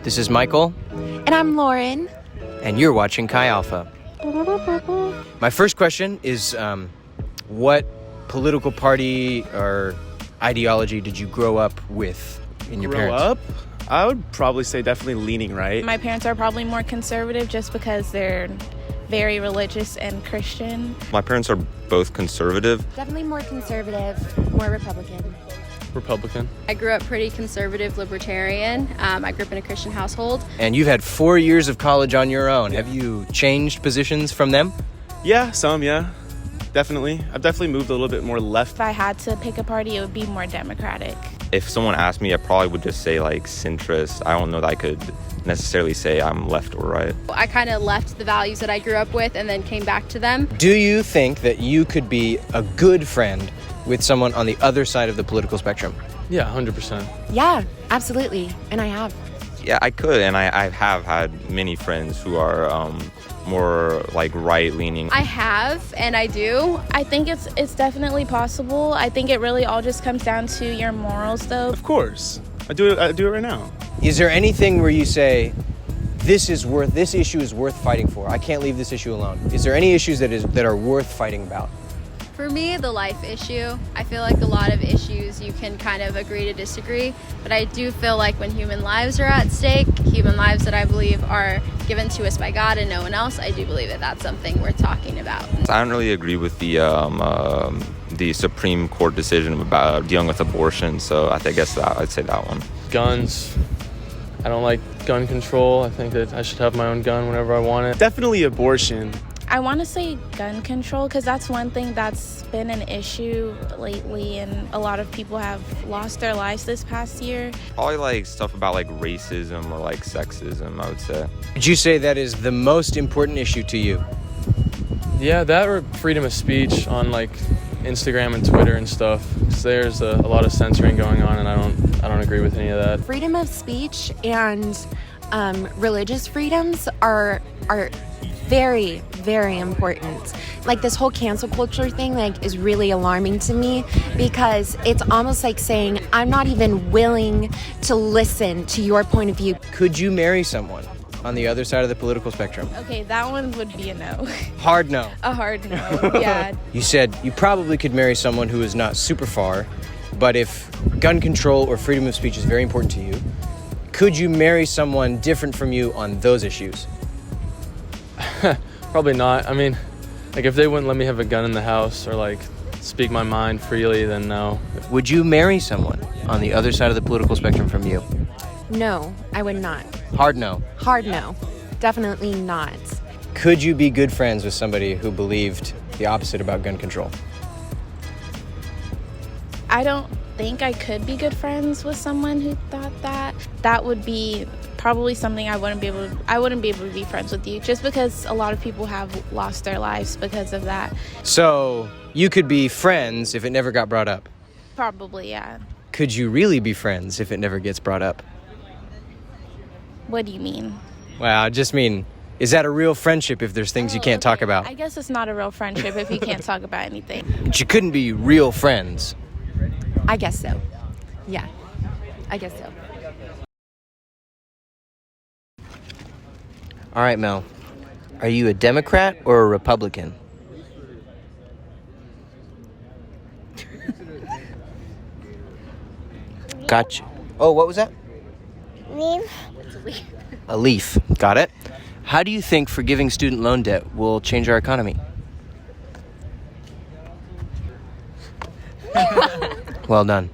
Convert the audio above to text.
This is Michael. And I'm Lauren. And you're watching Chi Alpha. My first question is, what political party or ideology did you grow up with in your parents? Grow up? I would probably say definitely leaning right. My parents are probably more conservative just because they're very religious and Christian. My parents are both conservative. Definitely more conservative, more Republican. Republican. I grew up pretty conservative, libertarian. I grew up in a Christian household. And you've had 4 years of college on your own. Have you changed positions from them? Yeah, definitely. I've definitely moved a little bit more left. If I had to pick a party, it would be more Democratic. If someone asked me, I probably would just say like centrist. I don't know that I could necessarily say I'm left or right. I kind of left the values that I grew up with and then came back to them. Do you think that you could be a good friend with someone on the other side of the political spectrum? Yeah, 100%. Yeah, absolutely. And I have. Yeah, I could, and I have had many friends who are more like right-leaning. I have, and I do. I think it's definitely possible. I think it really all just comes down to your morals, though. Of course. I do it right now. Is there anything where you say, this issue is worth fighting for? I can't leave this issue alone. Is there any issues that are worth fighting about? For me, the life issue. I feel like a lot of issues you can kind of agree to disagree, but I do feel like when human lives are at stake, human lives that I believe are given to us by God and no one else, I do believe that that's something worth talking about. I don't really agree with the Supreme Court decision about dealing with abortion, so I guess I'd say that one. Guns. I don't like gun control. I think that I should have my own gun whenever I want it. Definitely abortion. I want to say gun control because that's one thing that's been an issue lately, and a lot of people have lost their lives this past year. Probably like stuff about like racism or like sexism, I would say. Would you say that is the most important issue to you? Yeah, that or freedom of speech on like Instagram and Twitter and stuff. 'Cause there's a lot of censoring going on, and I don't agree with any of that. Freedom of speech and religious freedoms are very, very important. Like this whole cancel culture thing is really alarming to me because it's almost like saying I'm not even willing to listen to your point of view. Could you marry someone on the other side of the political spectrum? Okay, that one would be a no. Hard no. A hard no, yeah. You said you probably could marry someone who is not super far, but if gun control or freedom of speech is very important to you, could you marry someone different from you on those issues? Probably not. I mean, like if they wouldn't let me have a gun in the house or like speak my mind freely, then no. Would you marry someone on the other side of the political spectrum from you? No, I would not. Hard no. Hard no. Definitely not. Could you be good friends with somebody who believed the opposite about gun control? I don't think I could be good friends with someone who thought that. That would be probably something I wouldn't be able to be friends with you, just because a lot of people have lost their lives because of that. So you could be friends if it never got brought up? Probably, yeah. Could you really be friends if it never gets brought up? What do you mean? Well, I just mean, is that a real friendship if there's things you can't talk about? I guess it's not a real friendship if you can't talk about anything. But you couldn't be real friends. I guess so. Yeah, I guess so. All right, Mel. Are you a Democrat or a Republican? Gotcha. Oh, what was that? Leaf. A leaf. Got it. How do you think forgiving student loan debt will change our economy? Well done.